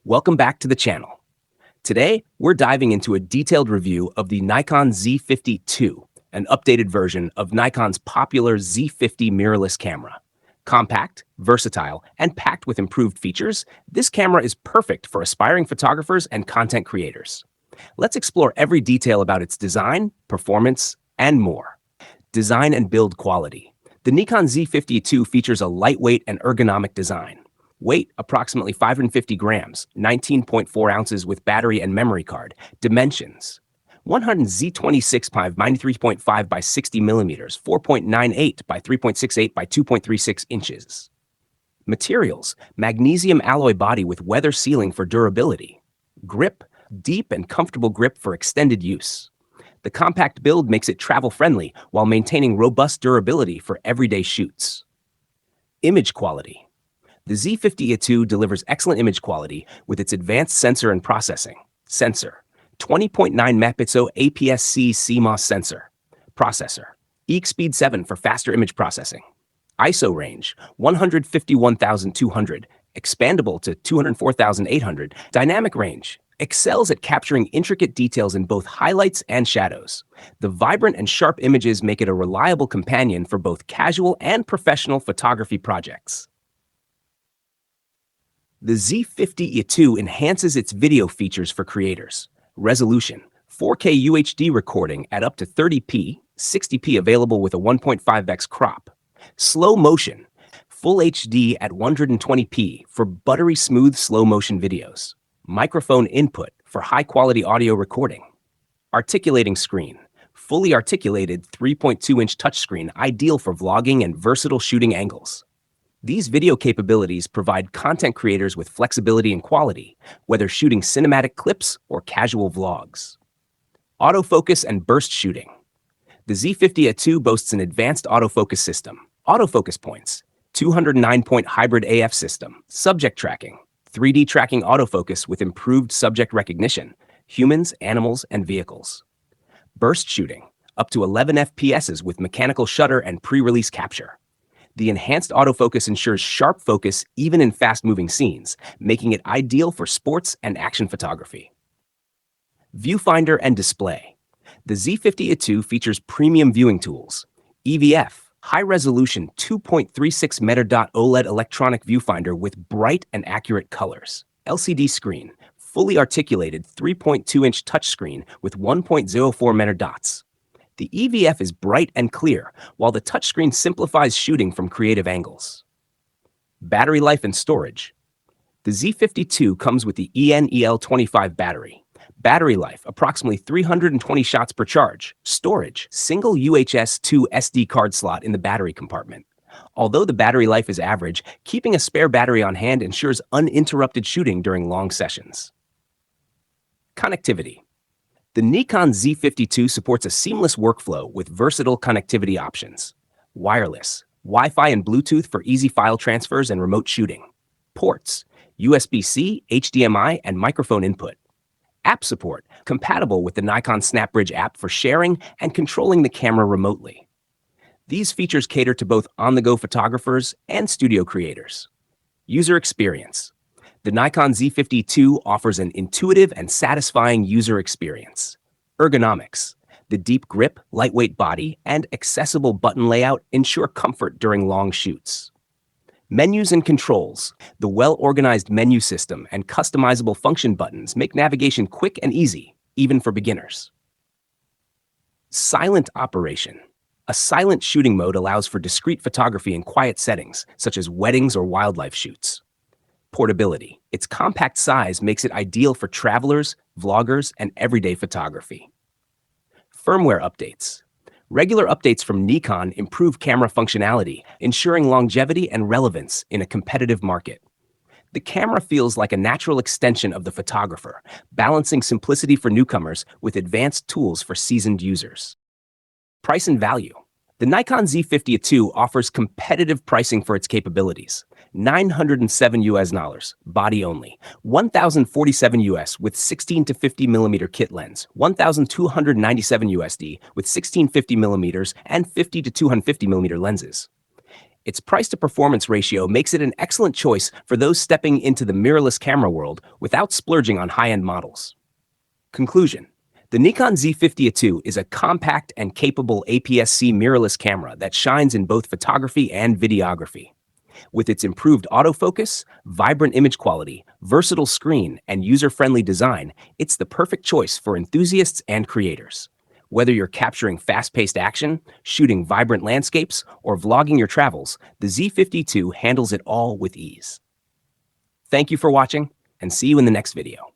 Welcome back to the channel. Today, we're diving into a detailed review of the Nikon Z50II, an updated version of Nikon's popular Z50 mirrorless camera. Compact, versatile, and packed with improved features, this camera is perfect for aspiring photographers and content creators. Let's explore every detail about its design, performance, and more. Design and build quality. The Nikon Z50II features a lightweight and ergonomic design. Weight, approximately 550 grams, 19.4 ounces with battery and memory card. Dimensions, 100 Z26 by 93.5 by 60 millimeters, 4.98 by 3.68 by 2.36 inches. Materials, magnesium alloy body with weather sealing for durability. Grip, deep and comfortable grip for extended use. The compact build makes it travel-friendly while maintaining robust durability for everyday shoots. Image quality. The Z50II delivers excellent image quality with its advanced sensor and processing. Sensor, 20.9 megapixel APS-C CMOS sensor. Processor, EXPEED 7 for faster image processing. ISO range, 151,200, expandable to 204,800. Dynamic range, excels at capturing intricate details in both highlights and shadows. The vibrant and sharp images make it a reliable companion for both casual and professional photography projects. The Z50II enhances its video features for creators. Resolution, 4K UHD recording at up to 30p, 60p available with a 1.5x crop. Slow motion, full HD at 120p for buttery smooth slow motion videos. Microphone input for high-quality audio recording. Articulating screen, fully articulated 3.2-inch touchscreen ideal for vlogging and versatile shooting angles. These video capabilities provide content creators with flexibility and quality, whether shooting cinematic clips or casual vlogs. Autofocus and burst shooting. The Z50II boasts an advanced autofocus system, autofocus points, 209-point hybrid AF system, subject tracking, 3D tracking autofocus with improved subject recognition, humans, animals, and vehicles. Burst shooting, up to 11 FPS with mechanical shutter and pre-release capture. The enhanced autofocus ensures sharp focus even in fast-moving scenes, making it ideal for sports and action photography. Viewfinder and Display. The Z50II features premium viewing tools. EVF, high-resolution 2.36 metadot OLED electronic viewfinder with bright and accurate colors. LCD screen, fully articulated 3.2-inch touchscreen with 1.04 metadots. The EVF is bright and clear, while the touchscreen simplifies shooting from creative angles. Battery life and storage. The Z50II comes with the ENEL25 battery. Battery life, approximately 320 shots per charge. Storage, single UHS 2 SD card slot in the battery compartment. Although the battery life is average, keeping a spare battery on hand ensures uninterrupted shooting during long sessions. Connectivity. The Nikon Z50II supports a seamless workflow with versatile connectivity options. Wireless, Wi-Fi and Bluetooth for easy file transfers and remote shooting. Ports, USB-C, HDMI, and microphone input. App support, compatible with the Nikon SnapBridge app for sharing and controlling the camera remotely. These features cater to both on-the-go photographers and studio creators. User experience. The Nikon Z50II offers an intuitive and satisfying user experience. Ergonomics. The deep grip, lightweight body, and accessible button layout ensure comfort during long shoots. Menus and controls. The well-organized menu system and customizable function buttons make navigation quick and easy, even for beginners. Silent operation. A silent shooting mode allows for discreet photography in quiet settings, such as weddings or wildlife shoots. Portability. Its compact size makes it ideal for travelers, vloggers, and everyday photography. Firmware updates. Regular updates from Nikon improve camera functionality, ensuring longevity and relevance in a competitive market. The camera feels like a natural extension of the photographer, balancing simplicity for newcomers with advanced tools for seasoned users. Price and value. The Nikon Z50II offers competitive pricing for its capabilities. $907 body only, $1,047 with 16 to 50 millimeter kit lens, $1,297 with 16 50 millimeters and 50 to 250 millimeter lenses. Its price-to-performance ratio makes it an excellent choice for those stepping into the mirrorless camera world without splurging on high-end models. Conclusion: the Nikon Z50II is a compact and capable APS-C mirrorless camera that shines in both photography and videography. With its improved autofocus, vibrant image quality, versatile screen, and user-friendly design, it's the perfect choice for enthusiasts and creators. Whether you're capturing fast-paced action, shooting vibrant landscapes, or vlogging your travels, the Z50II handles it all with ease. Thank you for watching, and see you in the next video.